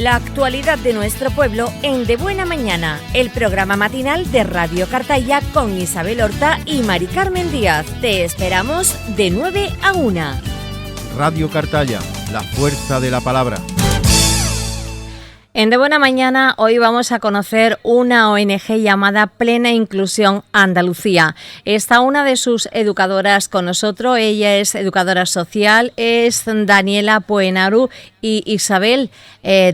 La actualidad de nuestro pueblo en De Buena Mañana, el programa matinal de Radio Cartaya con Isabel Horta y Mari Carmen Díaz. Te esperamos de 9 a 1. Radio Cartaya, la fuerza de la palabra. En De Buena Mañana hoy vamos a conocer una ONG llamada Plena Inclusión Andalucía. Está una de sus educadoras con nosotros, ella es educadora social, es Daniela Puenaru y Isabel,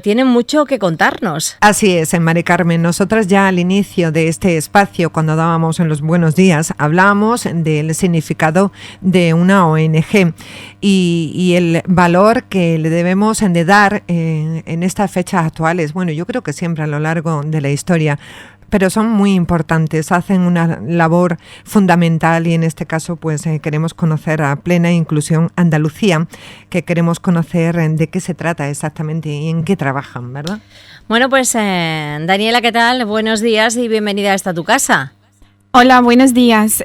tienen mucho que contarnos. Así es, Mari Carmen, nosotras ya al inicio de este espacio, cuando dábamos en los buenos días, hablábamos del significado de una ONG y el valor que le debemos de dar en estas fechas actuales. Bueno, yo creo que siempre a lo largo de la historia, pero son muy importantes, hacen una labor fundamental y en este caso pues queremos conocer a Plena Inclusión Andalucía, que queremos conocer de qué se trata exactamente y en qué trabajan, ¿verdad? Bueno, pues Daniela, ¿qué tal? Buenos días y bienvenida a esta tu casa. Hola, buenos días.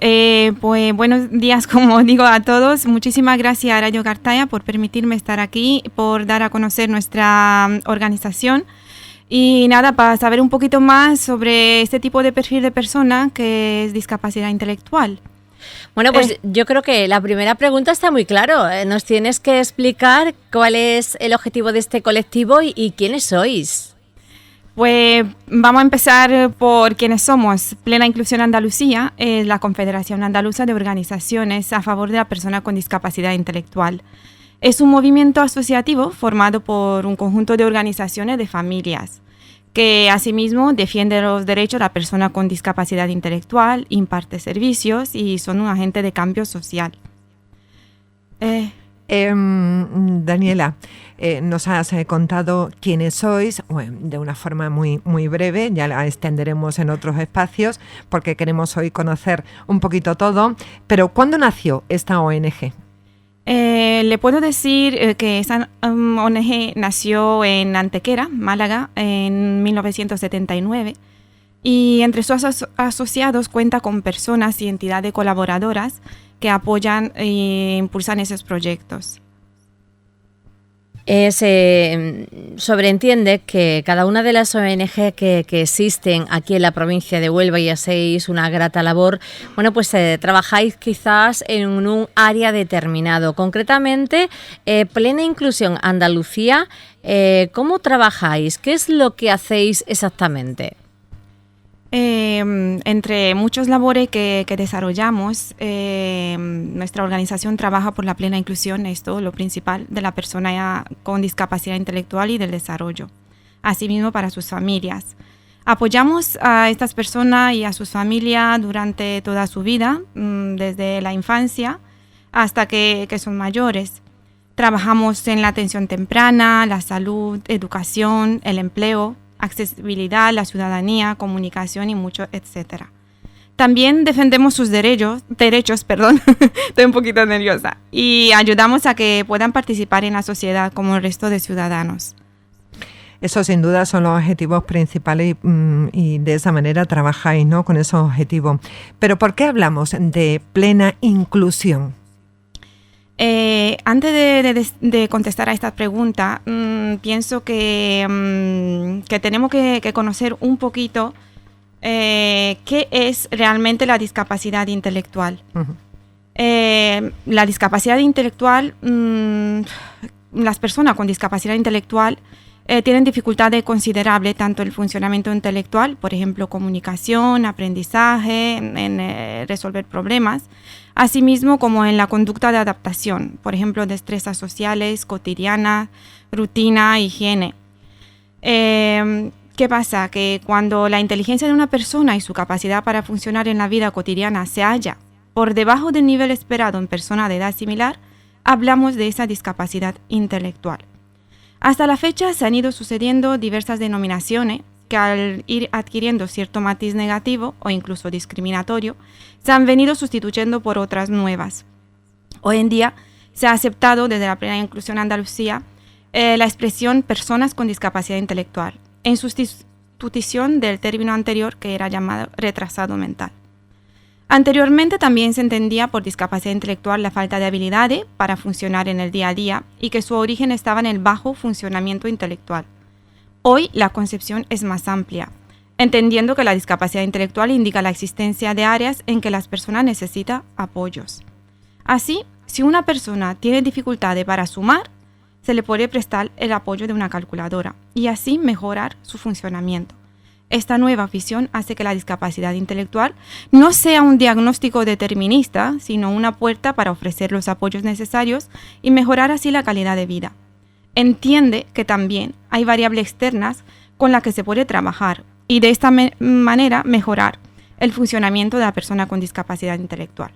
Pues buenos días, como digo, a todos. Muchísimas gracias a Radio Cartaya por permitirme estar aquí, por dar a conocer nuestra organización. Y nada, para saber un poquito más sobre este tipo de perfil de persona que es discapacidad intelectual. Bueno, pues yo creo que la primera pregunta está muy claro. Nos tienes que explicar cuál es el objetivo de este colectivo y quiénes sois. Pues vamos a empezar por quiénes somos. Plena Inclusión Andalucía es la Confederación Andaluza de Organizaciones a favor de la persona con discapacidad intelectual. Es un movimiento asociativo formado por un conjunto de organizaciones de familias que asimismo defiende los derechos de la persona con discapacidad intelectual, imparte servicios y son un agente de cambio social. Daniela, nos has contado quiénes sois de una forma muy breve, ya la extenderemos en otros espacios porque queremos hoy conocer un poquito todo, pero ¿cuándo nació esta ONG? Le puedo decir que esa ONG nació en Antequera, Málaga, en 1979 y entre sus asociados cuenta con personas y entidades colaboradoras que apoyan e impulsan esos proyectos. Se sobreentiende que cada una de las ONG que existen aquí en la provincia de Huelva y hacéis una grata labor, bueno, pues trabajáis quizás en un área determinado. Concretamente, Plena Inclusión Andalucía, ¿cómo trabajáis? ¿Qué es lo que hacéis exactamente? Entre muchos labores que desarrollamos, nuestra organización trabaja por la plena inclusión, esto lo principal, de la persona con discapacidad intelectual y del desarrollo, asimismo para sus familias. Apoyamos a estas personas y a sus familias durante toda su vida, desde la infancia hasta que son mayores. Trabajamos en la atención temprana, la salud, educación, el empleo, accesibilidad, la ciudadanía, comunicación y mucho, etcétera. También defendemos sus derechos, estoy un poquito nerviosa, y ayudamos a que puedan participar en la sociedad como el resto de ciudadanos. Eso sin duda son los objetivos principales y de esa manera trabajáis, ¿no?, con esos objetivos. Pero ¿por qué hablamos de plena inclusión? Antes de contestar a esta pregunta, pienso que tenemos que conocer un poquito qué es realmente la discapacidad intelectual. Uh-huh. La discapacidad intelectual, las personas con discapacidad intelectual tienen dificultades considerables tanto en el funcionamiento intelectual, por ejemplo, comunicación, aprendizaje, en resolver problemas, asimismo como en la conducta de adaptación, por ejemplo, destrezas sociales, cotidianas, rutina, higiene. ¿Qué pasa? Que cuando la inteligencia de una persona y su capacidad para funcionar en la vida cotidiana se halla por debajo del nivel esperado en personas de edad similar, hablamos de esa discapacidad intelectual. Hasta la fecha se han ido sucediendo diversas denominaciones que al ir adquiriendo cierto matiz negativo o incluso discriminatorio, se han venido sustituyendo por otras nuevas. Hoy en día se ha aceptado desde la Plena Inclusión Andalucía la expresión personas con discapacidad intelectual, en sustitución del término anterior que era llamado retrasado mental. Anteriormente también se entendía por discapacidad intelectual la falta de habilidades para funcionar en el día a día y que su origen estaba en el bajo funcionamiento intelectual. Hoy la concepción es más amplia, entendiendo que la discapacidad intelectual indica la existencia de áreas en que las personas necesitan apoyos. Así, si una persona tiene dificultades para sumar, se le puede prestar el apoyo de una calculadora y así mejorar su funcionamiento. Esta nueva visión hace que la discapacidad intelectual no sea un diagnóstico determinista, sino una puerta para ofrecer los apoyos necesarios y mejorar así la calidad de vida. Entiende que también hay variables externas con las que se puede trabajar y de esta manera mejorar el funcionamiento de la persona con discapacidad intelectual.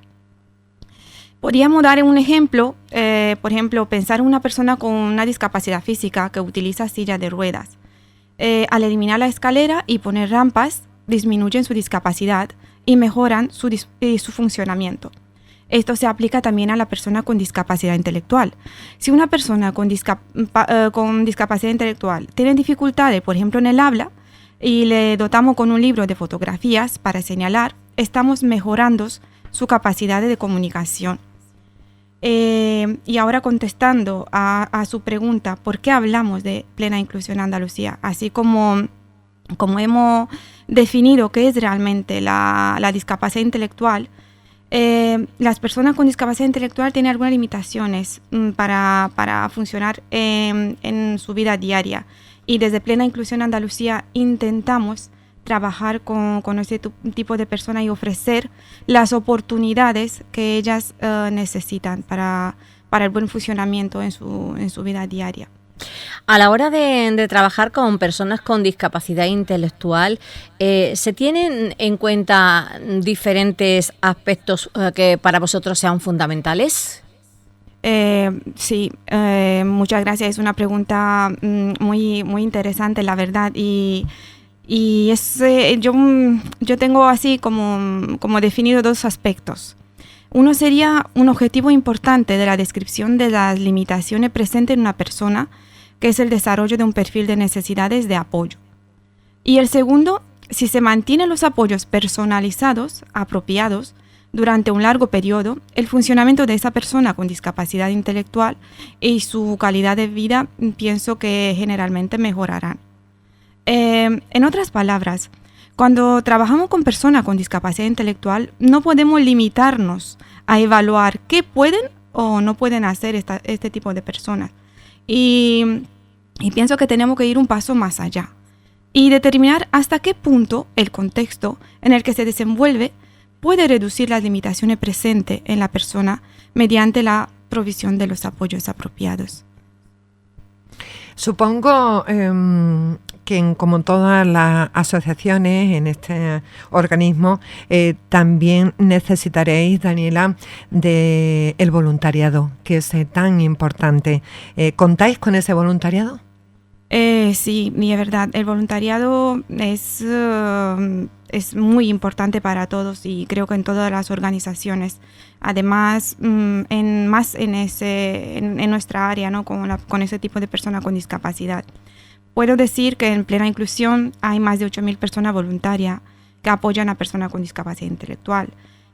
Podríamos dar un ejemplo, por ejemplo, pensar en una persona con una discapacidad física que utiliza silla de ruedas. Al eliminar la escalera y poner rampas, disminuyen su discapacidad y mejoran su funcionamiento. Esto se aplica también a la persona con discapacidad intelectual. Si una persona con discapacidad intelectual tiene dificultades, por ejemplo, en el habla, y le dotamos con un libro de fotografías para señalar, estamos mejorando su capacidad de comunicación. Y ahora contestando a su pregunta, ¿por qué hablamos de plena inclusión en Andalucía? Así como hemos definido qué es realmente la discapacidad intelectual, las personas con discapacidad intelectual tienen algunas limitaciones para funcionar en su vida diaria. Y desde Plena Inclusión Andalucía intentamos trabajar con ese tipo de personas y ofrecer las oportunidades que ellas necesitan para el buen funcionamiento en su vida diaria. A la hora de trabajar con personas con discapacidad intelectual, ¿se tienen en cuenta diferentes aspectos que para vosotros sean fundamentales? Sí, muchas gracias. Es una pregunta muy, muy interesante, la verdad. Y yo tengo así como definido dos aspectos. Uno sería un objetivo importante de la descripción de las limitaciones presentes en una persona, que es el desarrollo de un perfil de necesidades de apoyo. Y el segundo, si se mantienen los apoyos personalizados, apropiados, durante un largo periodo, el funcionamiento de esa persona con discapacidad intelectual y su calidad de vida pienso que generalmente mejorarán. En otras palabras, cuando trabajamos con personas con discapacidad intelectual, no podemos limitarnos a evaluar qué pueden o no pueden hacer este tipo de personas. Y pienso que tenemos que ir un paso más allá y determinar hasta qué punto el contexto en el que se desenvuelve puede reducir las limitaciones presentes en la persona mediante la provisión de los apoyos apropiados. Supongo que como todas las asociaciones en este organismo, también necesitaréis, Daniela, del voluntariado, que es tan importante. ¿Contáis con ese voluntariado? Sí, y es verdad, el voluntariado es muy importante para todos y creo que en todas las organizaciones. Además, en nuestra área, ¿no? con ese tipo de personas con discapacidad. Puedo decir que en Plena Inclusión hay más de 8.000 personas voluntarias que apoyan a personas con discapacidad intelectual.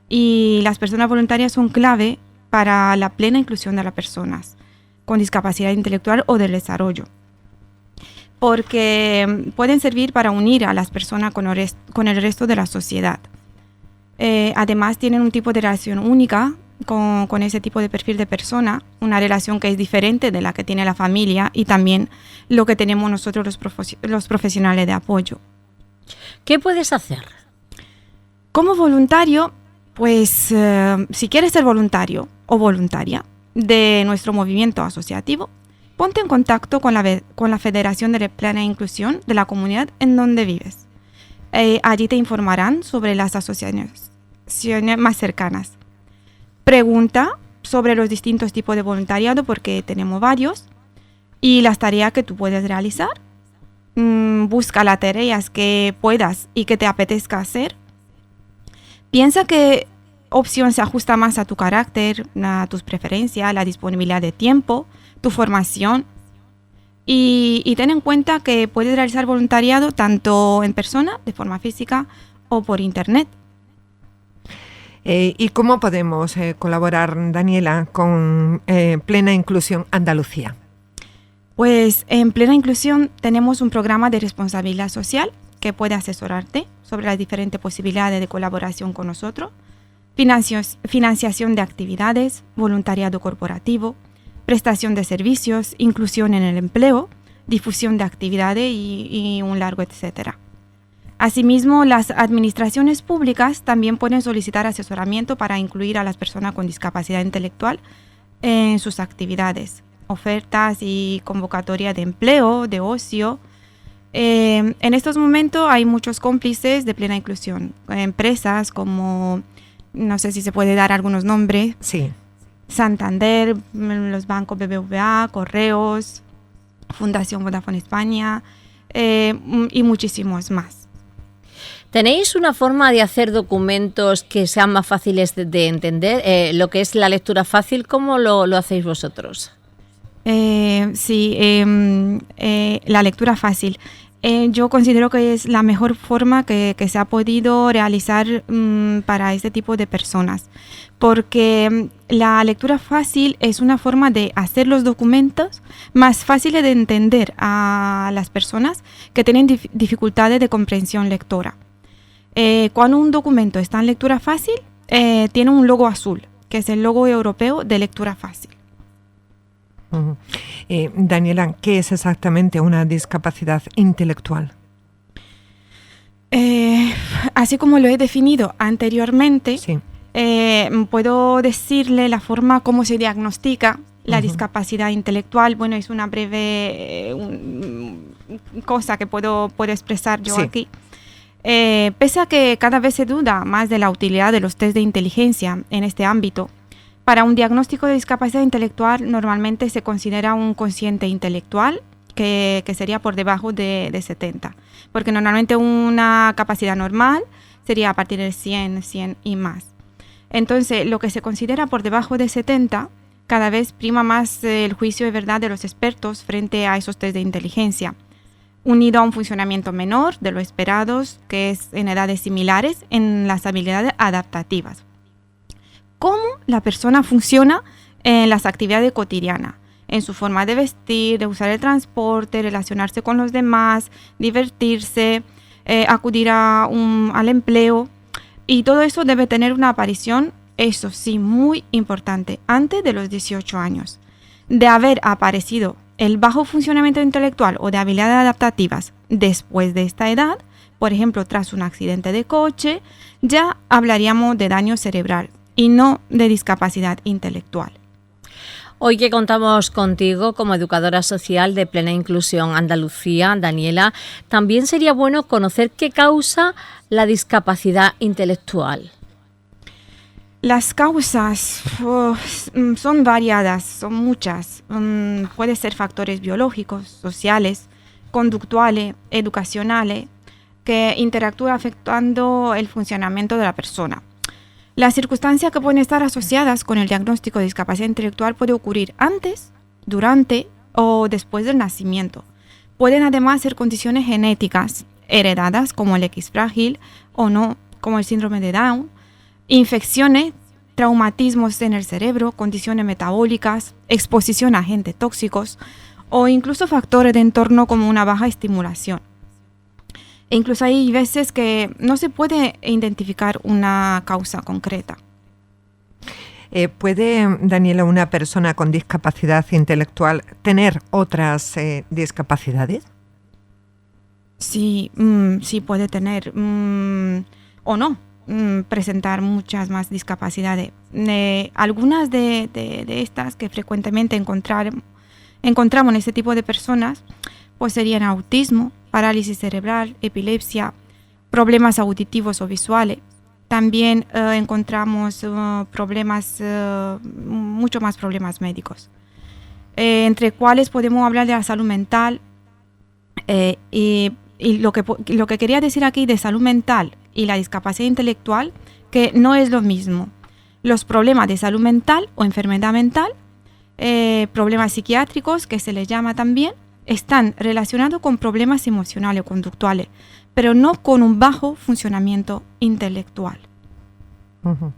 Y las personas voluntarias son clave para la plena inclusión de las personas con discapacidad intelectual o del desarrollo, porque pueden servir para unir a las personas con el resto de la sociedad. Además, tienen un tipo de relación única con ese tipo de perfil de persona, una relación que es diferente de la que tiene la familia y también lo que tenemos nosotros los profesionales de apoyo. ¿Qué puedes hacer? Como voluntario, pues si quieres ser voluntario o voluntaria de nuestro movimiento asociativo, ponte en contacto con la Federación de Plena Inclusión de la comunidad en donde vives. Allí te informarán sobre las asociaciones más cercanas. Pregunta sobre los distintos tipos de voluntariado, porque tenemos varios, y las tareas que tú puedes realizar. Busca las tareas que puedas y que te apetezca hacer. Piensa qué opción se ajusta más a tu carácter, a tus preferencias, la disponibilidad de tiempo, tu formación. Y ten en cuenta que puedes realizar voluntariado tanto en persona, de forma física, o por internet. ¿Y cómo podemos colaborar, Daniela, con Plena Inclusión Andalucía? Pues en Plena Inclusión tenemos un programa de responsabilidad social que puede asesorarte sobre las diferentes posibilidades de colaboración con nosotros, financiación de actividades, voluntariado corporativo, prestación de servicios, inclusión en el empleo, difusión de actividades y un largo etcétera. Asimismo, las administraciones públicas también pueden solicitar asesoramiento para incluir a las personas con discapacidad intelectual en sus actividades, ofertas y convocatoria de empleo, de ocio. En estos momentos hay muchos cómplices de Plena Inclusión, empresas como, no sé si se puede dar algunos nombres, Sí. Santander, los bancos BBVA, Correos, Fundación Vodafone España y muchísimos más. ¿Tenéis una forma de hacer documentos que sean más fáciles de entender? Lo que es la lectura fácil, ¿cómo lo hacéis vosotros? Sí, la lectura fácil. Yo considero que es la mejor forma que se ha podido realizar para este tipo de personas, porque la lectura fácil es una forma de hacer los documentos más fáciles de entender a las personas que tienen dificultades de comprensión lectora. Cuando un documento está en lectura fácil, tiene un logo azul, que es el logo europeo de lectura fácil. Uh-huh. Daniela, ¿qué es exactamente una discapacidad intelectual? Así como lo he definido anteriormente, Sí. puedo decirle la forma como se diagnostica la discapacidad intelectual. Bueno, es una breve cosa que puedo expresar yo aquí. Pese a que cada vez se duda más de la utilidad de los test de inteligencia en este ámbito, para un diagnóstico de discapacidad intelectual normalmente se considera un cociente intelectual que sería por debajo de 70, porque normalmente una capacidad normal sería a partir de 100 y más. Entonces, lo que se considera por debajo de 70, cada vez prima más el juicio de verdad de los expertos frente a esos test de inteligencia, unido a un funcionamiento menor de lo esperados, que es en edades similares en las habilidades adaptativas. Cómo la persona funciona en las actividades cotidianas, en su forma de vestir, de usar el transporte, relacionarse con los demás, divertirse, acudir al empleo. Y todo eso debe tener una aparición, eso sí, muy importante, antes de los 18 años. De haber aparecido el bajo funcionamiento intelectual o de habilidades adaptativas después de esta edad, por ejemplo, tras un accidente de coche, ya hablaríamos de daño cerebral y no de discapacidad intelectual. Hoy que contamos contigo como educadora social de Plena Inclusión Andalucía, Daniela, también sería bueno conocer qué causa la discapacidad intelectual. Las causas son variadas, son muchas. Pueden ser factores biológicos, sociales, conductuales, educacionales, que interactúan afectando el funcionamiento de la persona. Las circunstancias que pueden estar asociadas con el diagnóstico de discapacidad intelectual pueden ocurrir antes, durante o después del nacimiento. Pueden además ser condiciones genéticas heredadas como el X frágil o no, como el síndrome de Down, infecciones, traumatismos en el cerebro, condiciones metabólicas, exposición a agentes tóxicos o incluso factores de entorno como una baja estimulación. E incluso hay veces que no se puede identificar una causa concreta. ¿Puede, Daniela, una persona con discapacidad intelectual tener otras discapacidades? Sí, sí puede tener o no presentar muchas más discapacidades. Algunas de estas que frecuentemente encontramos en este tipo de personas pues serían autismo, parálisis cerebral, epilepsia, problemas auditivos o visuales. También encontramos mucho más problemas médicos, entre cuales podemos hablar de la salud mental. Y lo que quería decir aquí de salud mental y la discapacidad intelectual, que no es lo mismo. Los problemas de salud mental o enfermedad mental, problemas psiquiátricos, que se les llama también, están relacionados con problemas emocionales o conductuales, pero no con un bajo funcionamiento intelectual. Uh-huh.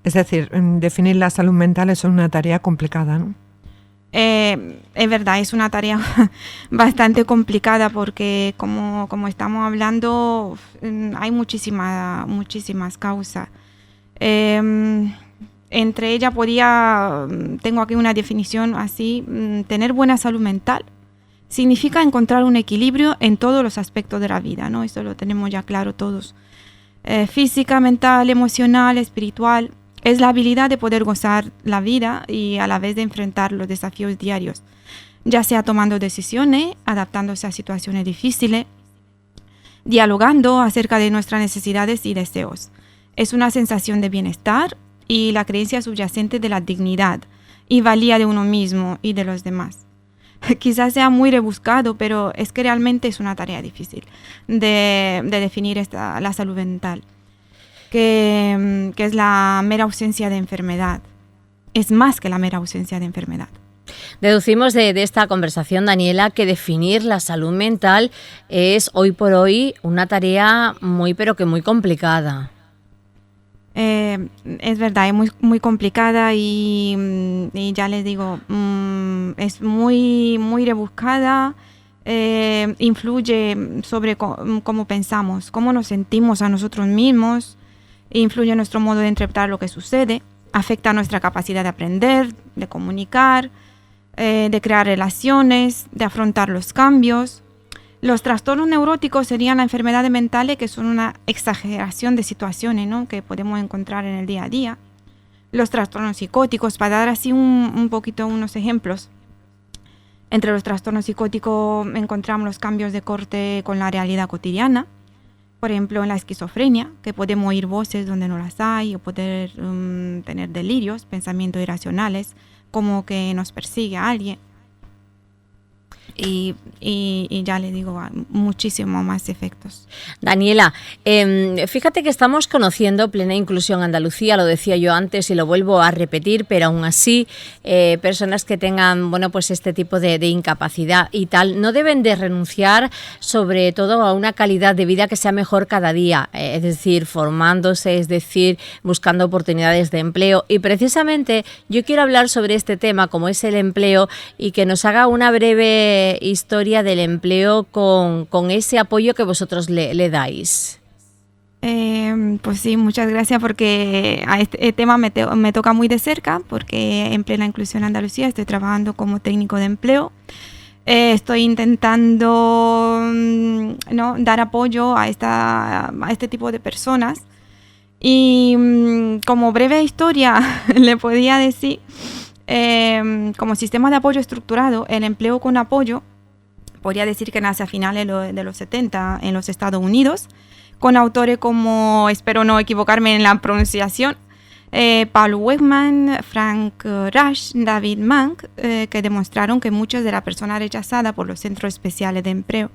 Es decir, definir la salud mental es una tarea complicada, ¿no? Es verdad, es una tarea bastante complicada porque como estamos hablando, hay muchísimas causas. Entre ellas tengo aquí una definición así, tener buena salud mental significa encontrar un equilibrio en todos los aspectos de la vida, ¿no? Eso lo tenemos ya claro todos. Física, mental, emocional, espiritual. Es la habilidad de poder gozar la vida y a la vez de enfrentar los desafíos diarios, ya sea tomando decisiones, adaptándose a situaciones difíciles, dialogando acerca de nuestras necesidades y deseos. Es una sensación de bienestar y la creencia subyacente de la dignidad y valía de uno mismo y de los demás. Quizás sea muy rebuscado, pero es que realmente es una tarea difícil de definir la salud mental. Que es la mera ausencia de enfermedad. Es más que la mera ausencia de enfermedad. Deducimos de esta conversación, Daniela, que definir la salud mental es hoy por hoy una tarea muy complicada. Es verdad, es muy complicada y ya les digo, es muy rebuscada. Influye sobre cómo pensamos, cómo nos sentimos a nosotros mismos. Influye en nuestro modo de interpretar lo que sucede, afecta nuestra capacidad de aprender, de comunicar, de crear relaciones, de afrontar los cambios. Los trastornos neuróticos serían las enfermedades mentales que son una exageración de situaciones, ¿no?, que podemos encontrar en el día a día. Los trastornos psicóticos, para dar así un poquito unos ejemplos. Entre los trastornos psicóticos encontramos los cambios de corte con la realidad cotidiana. Por ejemplo, en la esquizofrenia, que podemos oír voces donde no las hay, o poder tener delirios, pensamientos irracionales, como que nos persigue a alguien. Y ya le digo, muchísimos más efectos. Daniela, fíjate que estamos conociendo Plena Inclusión Andalucía, lo decía yo antes y lo vuelvo a repetir, pero aún así personas que tengan pues este tipo de incapacidad y tal, no deben de renunciar sobre todo a una calidad de vida que sea mejor cada día, es decir, formándose, es decir, buscando oportunidades de empleo. Y precisamente yo quiero hablar sobre este tema, como es el empleo, y que nos haga una breve historia del empleo con ese apoyo que vosotros le dais. Pues sí, muchas gracias, porque a este tema me toca muy de cerca, porque en Plena Inclusión Andalucía estoy trabajando como técnico de empleo. Estoy intentando dar apoyo a este tipo de personas. Y como breve historia le podía decir, como sistema de apoyo estructurado, el empleo con apoyo, podría decir que nace a finales de los 70 en los Estados Unidos, con autores como, espero no equivocarme en la pronunciación, Paul Wegman, Frank Rush, David Mank, que demostraron que muchas de las personas rechazadas por los centros especiales de empleo,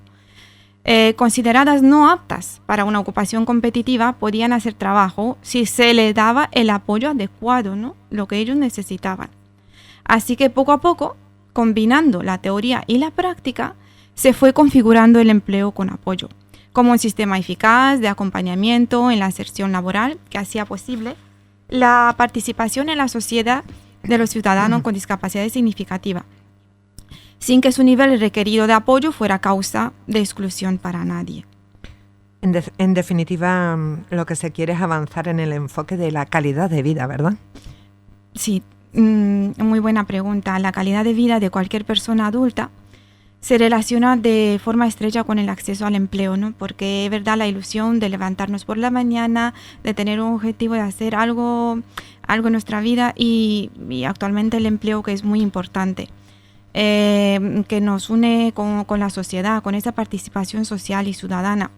consideradas no aptas para una ocupación competitiva, podían hacer trabajo si se les daba el apoyo adecuado, ¿no?, lo que ellos necesitaban. Así que poco a poco, combinando la teoría y la práctica, se fue configurando el empleo con apoyo como un sistema eficaz de acompañamiento en la inserción laboral que hacía posible la participación en la sociedad de los ciudadanos con discapacidad significativa, sin que su nivel requerido de apoyo fuera causa de exclusión para nadie. En definitiva, lo que se quiere es avanzar en el enfoque de la calidad de vida, ¿verdad? Sí, muy buena pregunta. La calidad de vida de cualquier persona adulta se relaciona de forma estrecha con el acceso al empleo, ¿no? Porque es verdad, la ilusión de levantarnos por la mañana, de tener un objetivo, de hacer algo en nuestra vida y actualmente el empleo, que es muy importante, que nos une con la sociedad, con esa participación social y ciudadana.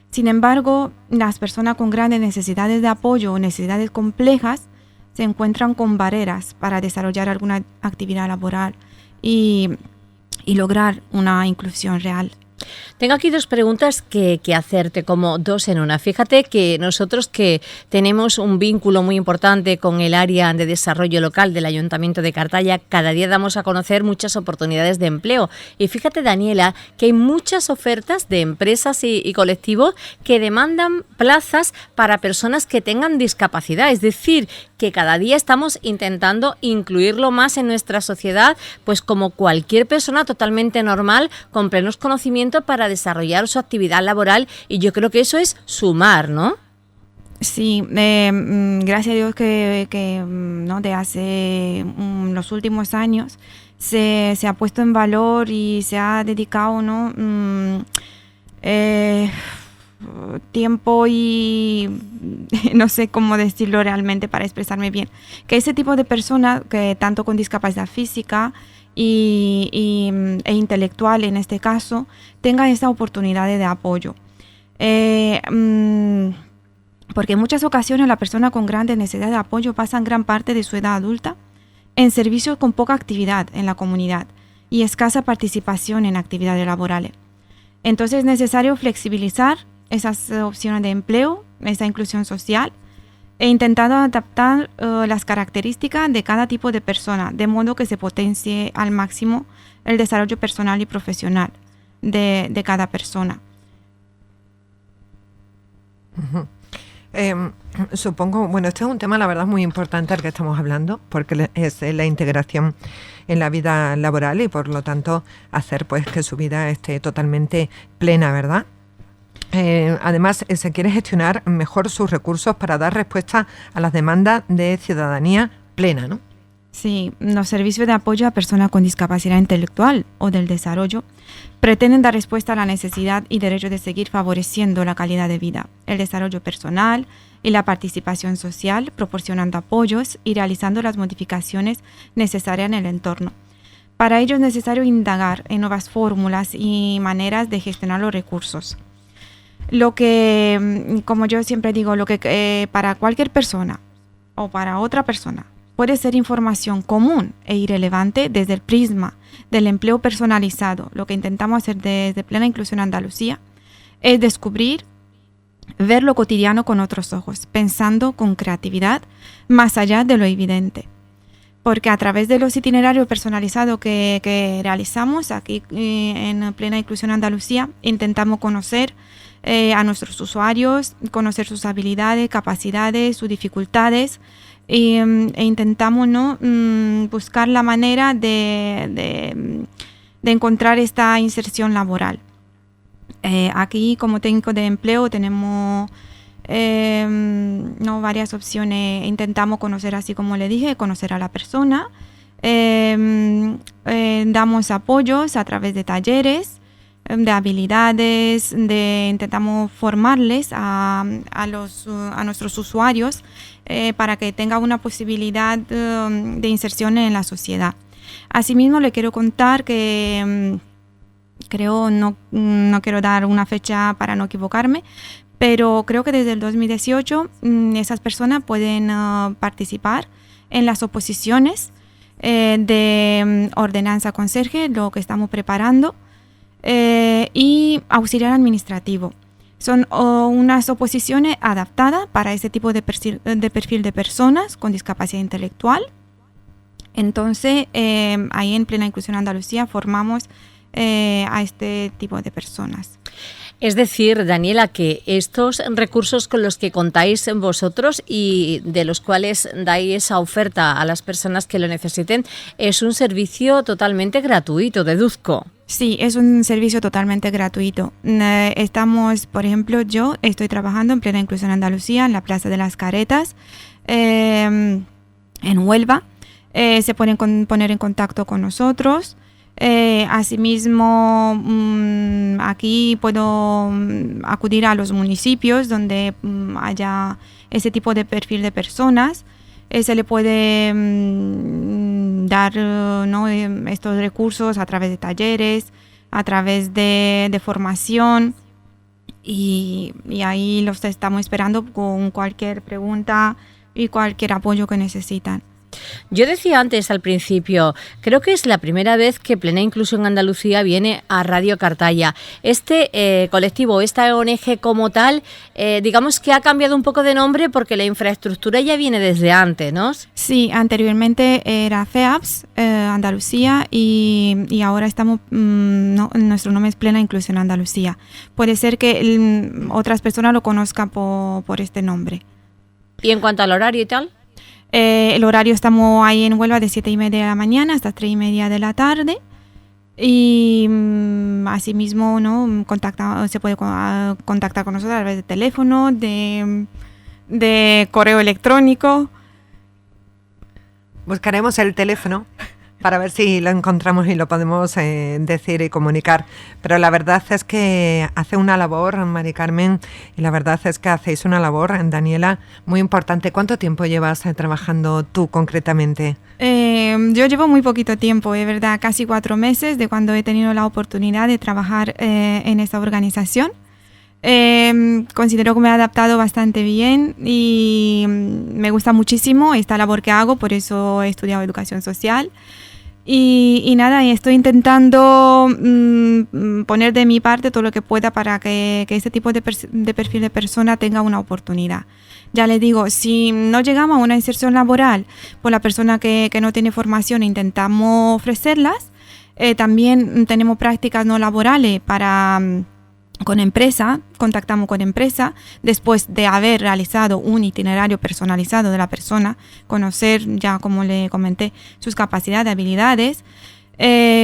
Sin embargo, las personas con grandes necesidades de apoyo o necesidades complejas se encuentran con barreras para desarrollar alguna actividad laboral y lograr una inclusión real. Tengo aquí dos preguntas que hacerte, como dos en una. Fíjate que nosotros que tenemos un vínculo muy importante con el área de desarrollo local del Ayuntamiento de Cartaya, cada día damos a conocer muchas oportunidades de empleo. Y fíjate, Daniela, que hay muchas ofertas de empresas y colectivos que demandan plazas para personas que tengan discapacidad. Es decir, que cada día estamos intentando incluirlo más en nuestra sociedad, pues como cualquier persona totalmente normal, con plenos conocimientos para desarrollar su actividad laboral, y yo creo que eso es sumar, ¿no? Sí, gracias a Dios que ¿no? de hace los últimos años se ha puesto en valor y se ha dedicado, ¿no? Tiempo y no sé cómo decirlo realmente para expresarme bien, que ese tipo de personas, que tanto con discapacidad física e intelectual en este caso, tengan esa oportunidad de apoyo. Porque en muchas ocasiones la persona con grandes necesidades de apoyo pasan gran parte de su edad adulta en servicios con poca actividad en la comunidad y escasa participación en actividades laborales. Entonces es necesario flexibilizar esas opciones de empleo, esa inclusión social, e intentando adaptar las características de cada tipo de persona, de modo que se potencie al máximo el desarrollo personal y profesional de cada persona. Uh-huh. Supongo, bueno, este es un tema, la verdad, muy importante al que estamos hablando, porque es la integración en la vida laboral y, por lo tanto, hacer pues que su vida esté totalmente plena, ¿verdad? Además, se quiere gestionar mejor sus recursos para dar respuesta a las demandas de ciudadanía plena, ¿no? Sí, los servicios de apoyo a personas con discapacidad intelectual o del desarrollo pretenden dar respuesta a la necesidad y derecho de seguir favoreciendo la calidad de vida, el desarrollo personal y la participación social, proporcionando apoyos y realizando las modificaciones necesarias en el entorno. Para ello es necesario indagar en nuevas fórmulas y maneras de gestionar los recursos. Lo que, como yo siempre digo, lo que para cualquier persona o para otra persona puede ser información común e irrelevante desde el prisma del empleo personalizado. Lo que intentamos hacer desde Plena Inclusión Andalucía es descubrir, ver lo cotidiano con otros ojos, pensando con creatividad más allá de lo evidente. Porque a través de los itinerarios personalizados que realizamos aquí en Plena Inclusión Andalucía, intentamos conocer a nuestros usuarios, conocer sus habilidades, capacidades, sus dificultades, e intentamos, ¿no? Buscar la manera de encontrar esta inserción laboral. Aquí, como técnico de empleo, tenemos ¿no? varias opciones. Intentamos conocer, así como le dije, conocer a la persona. Damos apoyos a través de talleres de habilidades, intentamos formarles a nuestros usuarios para que tengan una posibilidad de inserción en la sociedad. Asimismo, le quiero contar que creo, no quiero dar una fecha para no equivocarme, pero creo que desde el 2018 esas personas pueden participar en las oposiciones de ordenanza conserje, lo que estamos preparando, y auxiliar administrativo. Son unas oposiciones adaptadas para ese tipo de perfil de personas con discapacidad intelectual. Entonces, ahí en Plena Inclusión Andalucía formamos a este tipo de personas. Es decir, Daniela, que estos recursos con los que contáis vosotros y de los cuales dais esa oferta a las personas que lo necesiten, es un servicio totalmente gratuito, deduzco. Sí, es un servicio totalmente gratuito. Estamos, por ejemplo, yo estoy trabajando en Plena Inclusión Andalucía, en la Plaza de las Caretas, en Huelva. Se pueden poner en contacto con nosotros. Asimismo, aquí puedo acudir a los municipios donde haya ese tipo de perfil de personas. Se le puede dar ¿no? estos recursos a través de talleres, a través de formación, y ahí los estamos esperando con cualquier pregunta y cualquier apoyo que necesitan. Yo decía antes al principio, creo que es la primera vez que Plena Inclusión Andalucía viene a Radio Cartaya. Este colectivo, esta ONG como tal, digamos que ha cambiado un poco de nombre porque la infraestructura ya viene desde antes, ¿no? Sí, anteriormente era FEAPS Andalucía y ahora estamos, nuestro nombre es Plena Inclusión Andalucía. Puede ser que otras personas lo conozcan por este nombre. ¿Y en cuanto al horario y tal? El horario, estamos ahí en Huelva de 7:30 de la mañana hasta 3:30 de la tarde. Y asimismo, ¿no? Se puede contactar con nosotros a través de teléfono, de correo electrónico. Buscaremos el teléfono para ver si lo encontramos y lo podemos decir y comunicar. Pero la verdad es que hace una labor, Mari Carmen, y la verdad es que hacéis una labor, Daniela, muy importante. ¿Cuánto tiempo llevas trabajando tú concretamente? Yo llevo muy poquito tiempo, es verdad, casi 4 meses de cuando he tenido la oportunidad de trabajar en esta organización. Considero que me he adaptado bastante bien y me gusta muchísimo esta labor que hago, por eso he estudiado educación social. Y nada, estoy intentando poner de mi parte todo lo que pueda para que este tipo de perfil de persona tenga una oportunidad. Ya les digo, si no llegamos a una inserción laboral por la persona que no tiene formación, intentamos ofrecerlas. También tenemos prácticas no laborales con empresa, contactamos con empresa después de haber realizado un itinerario personalizado de la persona, conocer, ya como le comenté, sus capacidades, habilidades,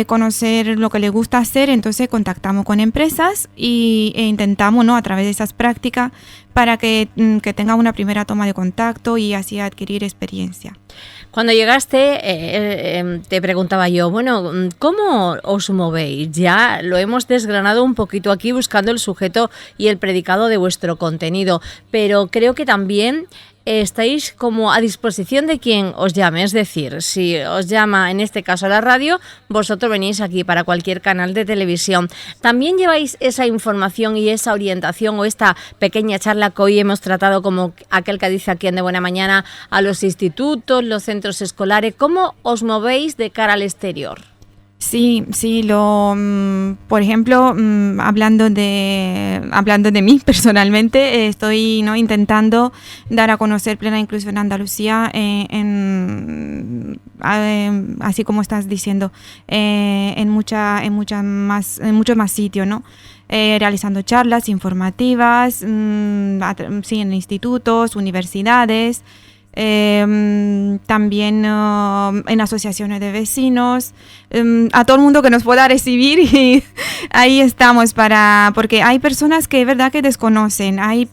conocer lo que le gusta hacer. Entonces contactamos con empresas e intentamos, ¿no?, a través de esas prácticas para que tenga una primera toma de contacto y así adquirir experiencia. Cuando llegaste, te preguntaba yo, bueno, ¿cómo os movéis? Ya lo hemos desgranado un poquito aquí buscando el sujeto y el predicado de vuestro contenido, pero creo que también estáis como a disposición de quien os llame, es decir, si os llama en este caso la radio, vosotros venís aquí para cualquier canal de televisión. ¿También lleváis esa información y esa orientación o esta pequeña charla que hoy hemos tratado, como aquel que dice aquí en De Buena Mañana, a los institutos, los centros escolares? ¿Cómo os movéis de cara al exterior? Sí, por ejemplo, hablando de mí personalmente, estoy intentando dar a conocer Plena Inclusión Andalucía así como estás diciendo, en muchos más sitios, ¿no? Realizando charlas informativas, en institutos, universidades. También en asociaciones de vecinos, a todo el mundo que nos pueda recibir, y ahí estamos porque hay personas que es verdad que desconocen, hay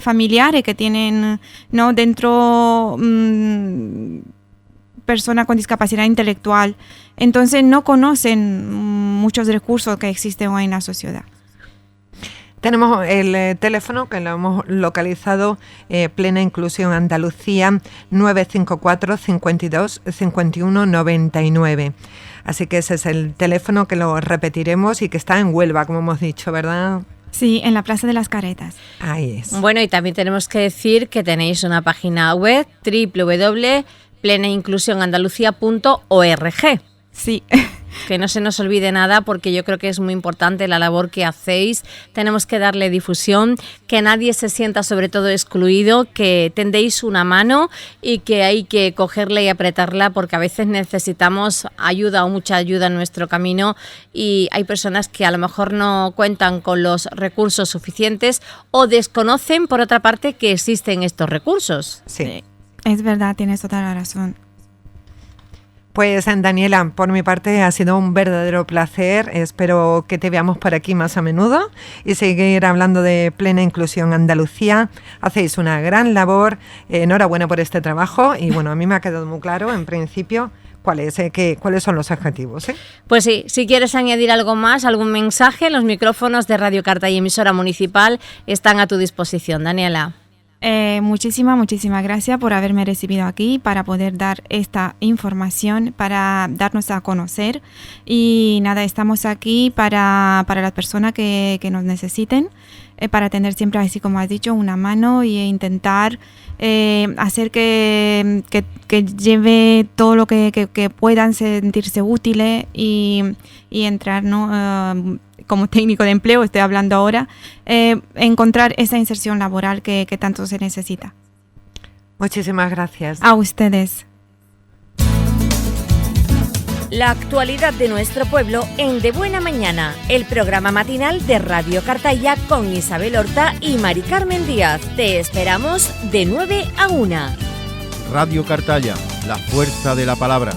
familiares que tienen, ¿no?, dentro personas con discapacidad intelectual, entonces no conocen muchos recursos que existen hoy en la sociedad. Tenemos el teléfono que lo hemos localizado, Plena Inclusión Andalucía, 954 52 51 99. Así que ese es el teléfono que lo repetiremos y que está en Huelva, como hemos dicho, ¿verdad? Sí, en la Plaza de las Caretas. Ahí es. Bueno, y también tenemos que decir que tenéis una página web, www.plenainclusionandalucia.org. Sí. Que no se nos olvide nada, porque yo creo que es muy importante la labor que hacéis. Tenemos que darle difusión, que nadie se sienta sobre todo excluido, que tendéis una mano y que hay que cogerla y apretarla, porque a veces necesitamos ayuda o mucha ayuda en nuestro camino y hay personas que a lo mejor no cuentan con los recursos suficientes o desconocen, por otra parte, que existen estos recursos. Sí. Es verdad, tienes toda la razón. Pues Daniela, por mi parte ha sido un verdadero placer. Espero que te veamos por aquí más a menudo y seguir hablando de Plena Inclusión Andalucía. Hacéis una gran labor. Enhorabuena por este trabajo y bueno, a mí me ha quedado muy claro en principio cuáles son los objetivos. Pues sí, si quieres añadir algo más, algún mensaje, los micrófonos de Radio Cartaya y emisora municipal están a tu disposición, Daniela. Muchísimas gracias por haberme recibido aquí para poder dar esta información, para darnos a conocer. Y nada, estamos aquí para las personas que nos necesiten, para tener siempre, así como has dicho, una mano e intentar hacer que lleve todo lo que puedan sentirse útiles y entrar, ¿no? Como técnico de empleo, estoy hablando ahora, encontrar esa inserción laboral que tanto se necesita. Muchísimas gracias. A ustedes. La actualidad de nuestro pueblo en De Buena Mañana, el programa matinal de Radio Cartaya con Isabel Horta y Mari Carmen Díaz. Te esperamos de 9 a 1. Radio Cartaya, la fuerza de la palabra.